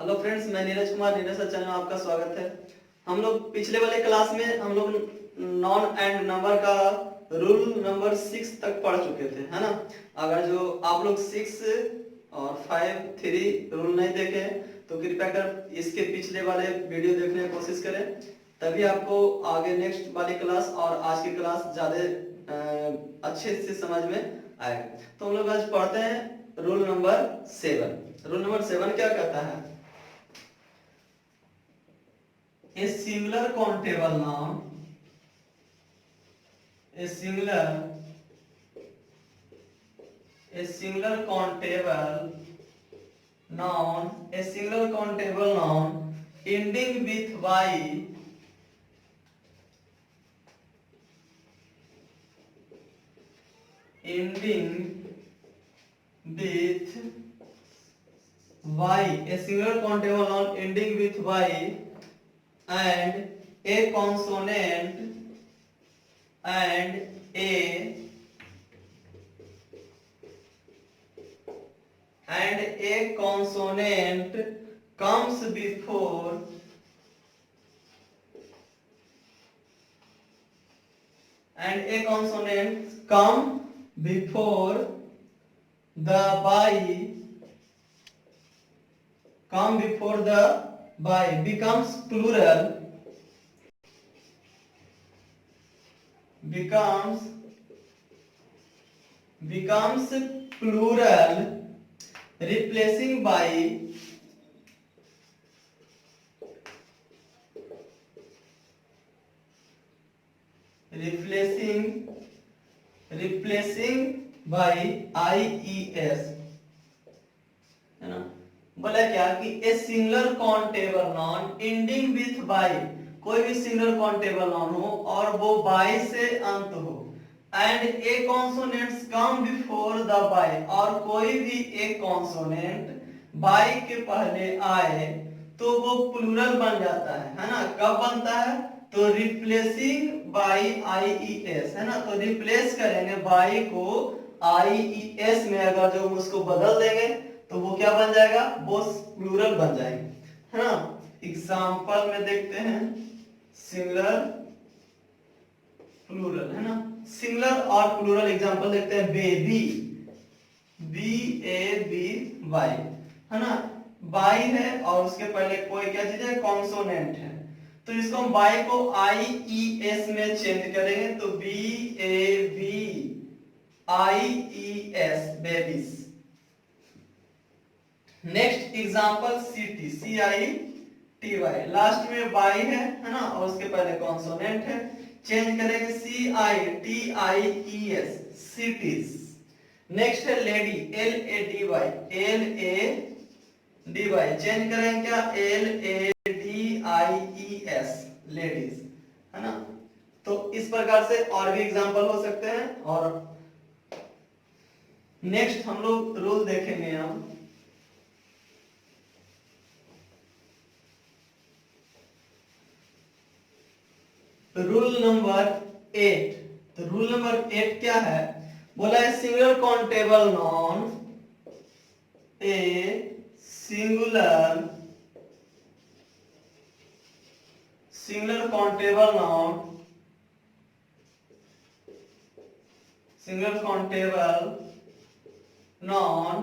Hello friends, मैं Neeraj Kumar, Neeraj sir channel में आपका स्वागत है। हम लोग पिछले वाले क्लास में हम लोग नॉन एंड नंबर का रूल नंबर 6 तक पढ़ चुके थे, है ना। अगर जो आप लोग 6 और 5, 3 रूल नहीं देखे तो कृपया कर इसके पिछले वाले वीडियो देखने की कोशिश करें, तभी आपको आगे नेक्स्ट वाली क्लास और आज की क्लास ज़्यादा अच्छे से समझ में आएगा। तो हम लोग आज पढ़ते हैं रूल नंबर 7। रूल नंबर 7 क्या कहता है? A singular countable noun, a singular countable noun ending with y, a singular countable noun ending with y and a consonant and a consonant comes before the by becomes plural, replacing by IES, है ना। बोला क्या कि a singular countable noun ending with by, कोई भी singular countable noun हो और वो बाई से अंत हो, and A consonants come before the by, और कोई भी एक कॉन्सोनेंट बाई के पहले आए तो वो प्लूरल बन जाता है ना। कब बनता है? तो रिप्लेसिंग बाई IES, है ना। तो रिप्लेस करेंगे बाई को IES में, अगर जो उसको बदल देंगे तो वो क्या बन जाएगा? वो प्लूरल बन जाएंगे, है ना। एग्जांपल में देखते हैं सिंगुलर प्लूरल, है ना। सिंगुलर और प्लूरल एग्जांपल देखते हैं। बेबी, BABY, है ना। बाई है और उसके पहले कोई क्या चीज है? कॉन्सोनेंट है, तो इसको हम बाई को IES में चेंज करेंगे तो BABIES, babies. Next example city, CITY, last में बाई है ना, और उसके पहले कॉन्सोनेंट है, चेंज करेंगे CITIES, सिटीज। नेक्स्ट है लेडी, LADY, चेंज करेंगे क्या? LADIES, लेडीज, है ना। तो इस प्रकार से और भी एग्जांपल हो सकते हैं। और नेक्स्ट हम लोग रूल देखेंगे हम रूल नंबर 8। तो रूल नंबर 8 क्या है? बोला है singular countable noun, singular countable noun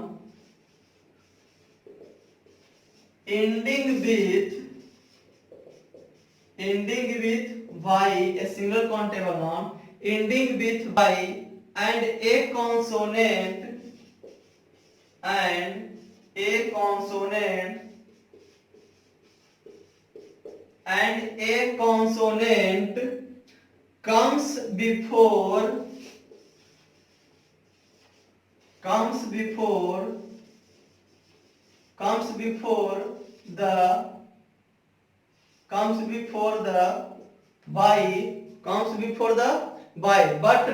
ending with y, a single countable noun ending with y and a consonant comes before the by, but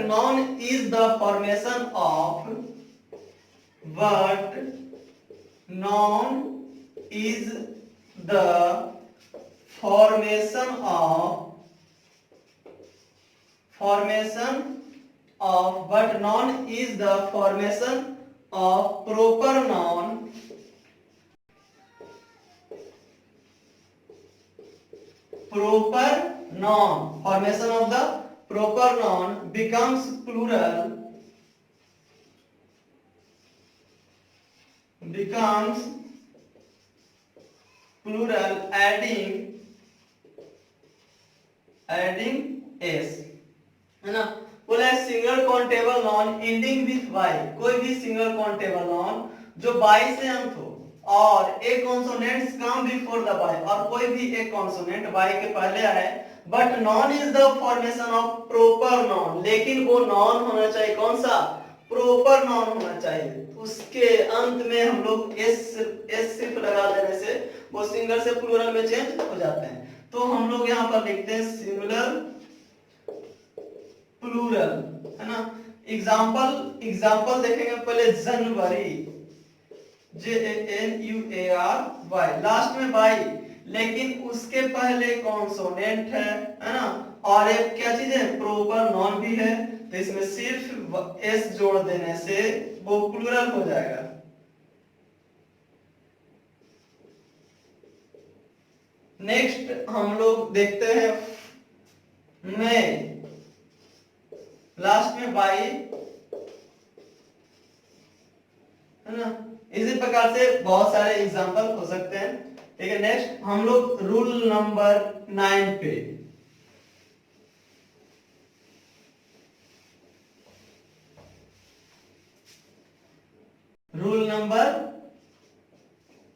noun is the formation of proper noun proper noun, formation of the proper noun becomes plural adding s, है ना। बोला है single countable noun ending with Y, कोई भी single countable noun जो Y से अंत हो और एक consonants come before the Y, और कोई भी एक कॉन्सोनेंट वाई के पहले आए, but non is the formation of proper noun, लेकिन वो नाउन होना चाहिए कौन सा, प्रॉपर नाउन होना चाहिए। उसके अंत में हम लोग एस सिर्फ लगा देने से वो सिंगल से प्लूरल में चेंज हो जाते हैं। तो हम लोग यहाँ पर लिखते हैं सिंगुलर प्लूरल, है ना। एग्जांपल देखेंगे पहले, जनवरी, JANUARY, लास्ट में वाई, लेकिन उसके पहले कॉन्सोनेंट है ना, और एक क्या चीज है, प्रॉपर नॉन भी है, तो इसमें सिर्फ एस जोड़ देने से वो प्लूरल हो जाएगा। नेक्स्ट हम लोग देखते हैं मई, लास्ट में वाई, है ना। इसी प्रकार से बहुत सारे एग्जांपल हो सकते हैं, ठीक है। नेक्स्ट हम लोग रूल नंबर 9 पे, रूल नंबर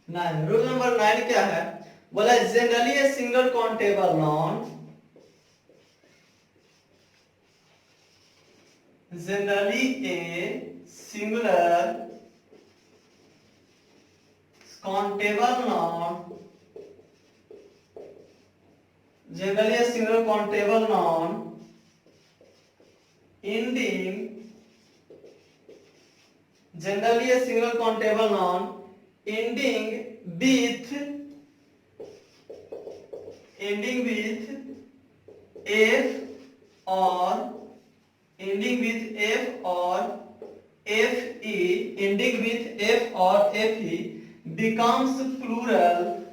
9 क्या है, बोला generally a single countable noun, generally a singular countable noun, generally a single countable noun ending, generally a single countable noun ending with f or ending with f or fe, ending with f or fe becomes plural,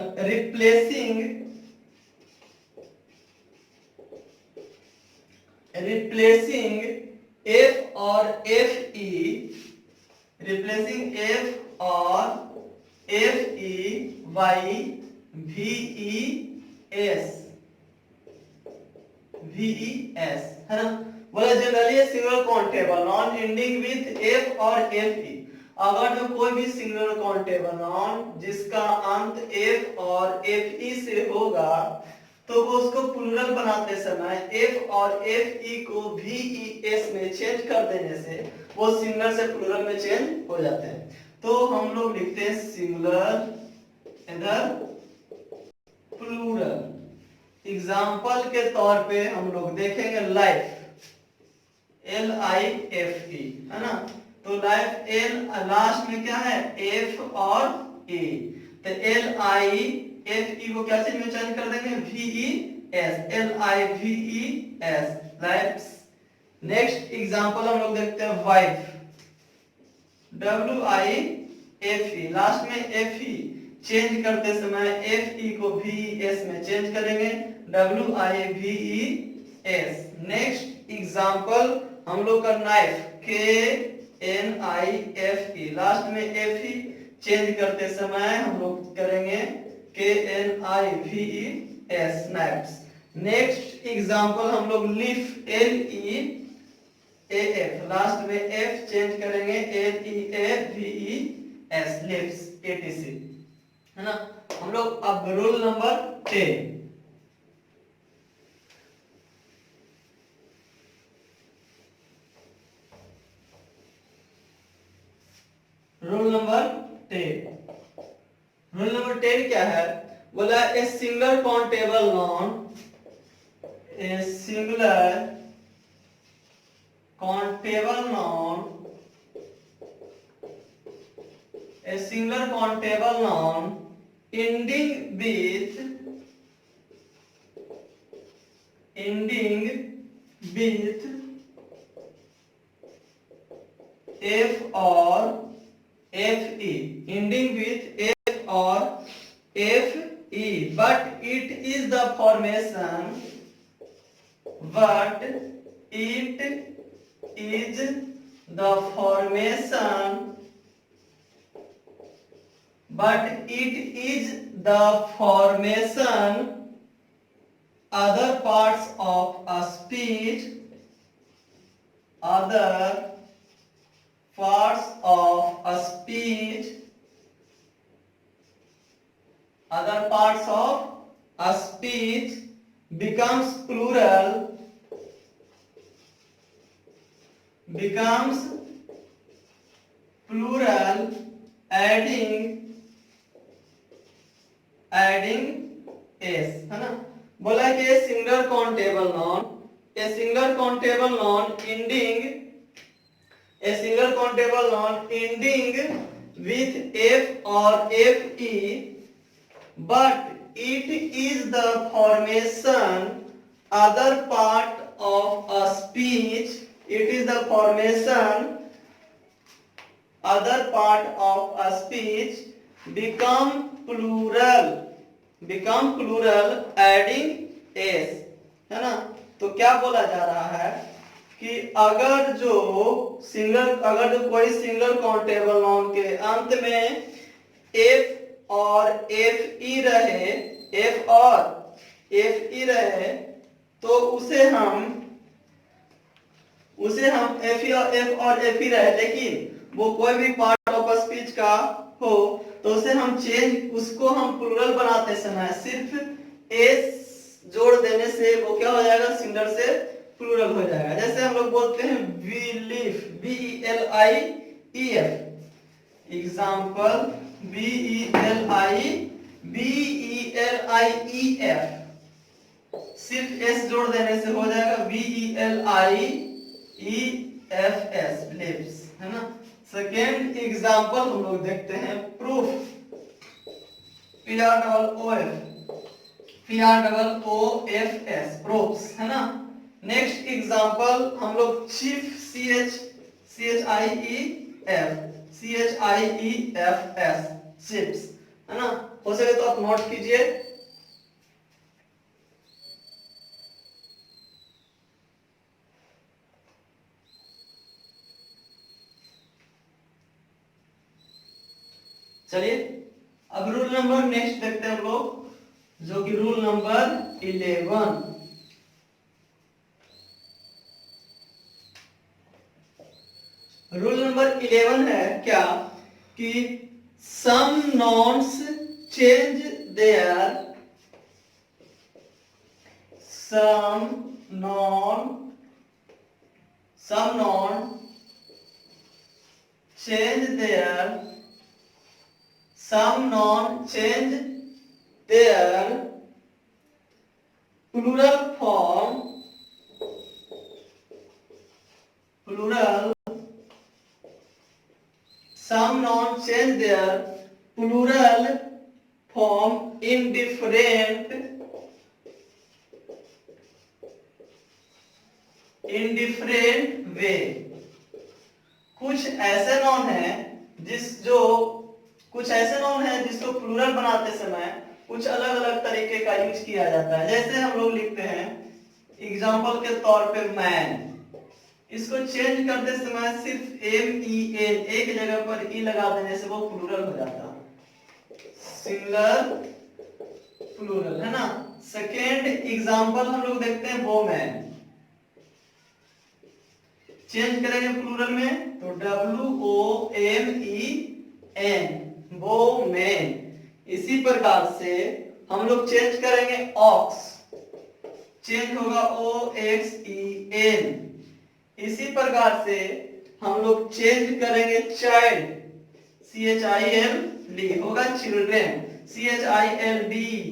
replacing f or fe, replacing f or FE by VES, है ना। बोला generally single countable noun ending with F और FE, अगर जो कोई भी single countable noun जिसका अंत F और FE से होगा तो वो उसको प्लूरल बनाते समय F और FE को VES में चेंज कर देने से वो सिंगल से प्लूरल में चेंज हो जाते हैं। तो हम लोग लिखते हैं सिंगुलर इधर प्लूरल। एग्जाम्पल के तौर पे हम लोग देखेंगे लाइफ, LIFE, है ना। तो लाइफ एल लास्ट में क्या है, F और E, तो LIFE को क्या चीज में चेंज कर देंगे, VES, LIVES, life. Next example हम लोग देखते हैं वाइफ, WIFE, लास्ट में FE, चेंज करते समय FE को VES में चेंज करेंगे, WIVES। नेक्स्ट एग्जांपल हम लोग का नाइफ, KNIFE, लास्ट में FE, चेंज करते समय हम लोग करेंगे KNIVES, नाइफ्स। नेक्स्ट एग्जांपल हम लोग लीफ, LEAF, लास्ट में F चेंज करेंगे LEAVES, लिप्स, etc, है ना। हम लोग अब रूल नंबर 10, रूल नंबर 10 क्या है, बोला a single countable noun, a singular countable noun, a singular countable noun ending with F or Fe, ending with F or Fe, but it is the formation, but it is the formation, but it is the formation other parts of a speech, other parts of a speech, other parts of a speech becomes plural, adding s, है ना। बोला कि singular countable noun, a singular countable noun ending with f or fe, but it is the formation other part of a speech, it is the formation other part of a speech become plural adding s, है ना। तो क्या बोला जा रहा है कि अगर जो कोई सिंगल काउंटेबल नाउन के अंत में f और fe रहे तो उसे हम f और fe रहे, लेकिन वो कोई भी पार्ट ऑफ स्पीच का हो तो उसे हम उसको हम प्लूरल बनाते समय सिर्फ एस जोड़ देने से वो क्या हो जाएगा, सिंगुलर से प्लूरल हो जाएगा। जैसे हम लोग बोलते हैं बिलीफ, BELIEF, एग्जांपल BELIEF, सिर्फ एस जोड़ देने से हो जाएगा BELIEFS, बिलीफ्स, है ना। सेकेंड एग्जांपल हम लोग देखते हैं प्रूफ, PROOFS, प्रूफ्स, है ना। नेक्स्ट एग्जांपल हम लोग चीफ, CHIEFS, चिप्स, है ना। हो सके तो आप नोट कीजिए। चलिए अब रूल नंबर नेक्स्ट देखते हैं हम लोग, जो कि रूल नंबर 11। रूल नंबर 11 है क्या कि some nouns change their plural form in different way। कुछ ऐसे नॉन है जिसको प्लूरल बनाते समय कुछ अलग अलग तरीके का यूज किया जाता है। जैसे हम लोग लिखते हैं एग्जांपल के तौर पे मैन, इसको चेंज करते समय सिर्फ MEN एक जगह पर ई लगा देने से वो प्लूरल हो जाता है, सिंगुलर प्लूरल, है ना। सेकेंड एग्जांपल हम लोग देखते हैं वोमैन, चेंज करेंगे प्लूरल में तो WOMEN, वोमेन। इसी प्रकार से हम लोग चेंज करेंगे ऑक्स, चेंज होगा OXEN। इसी प्रकार से हम लोग चेंज करेंगे चाइल्ड, CHILD होगा चिल्ड्रेन, CHILDREN,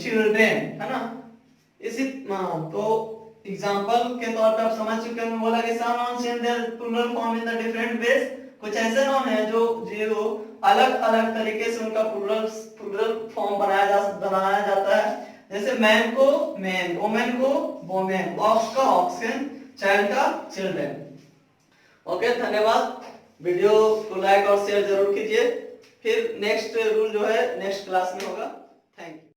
चिल्ड्रेन, है ना। इसी तो एग्जांपल के तौर पर आप समझ चुके हैं। बोला कि some nouns change their plural form in the different ways, कुछ ऐसे नॉन है जो अलग अलग तरीके से उनका प्लूरल फॉर्म बनाया जाता है। जैसे मैन को मैन, वोमेन को वोमेन, ऑक्स का ऑक्सन, चाइल्ड का चिल्ड्रन। ओके, धन्यवाद। वीडियो को लाइक और शेयर जरूर कीजिए। फिर नेक्स्ट रूल जो है नेक्स्ट क्लास में होगा। Thank you.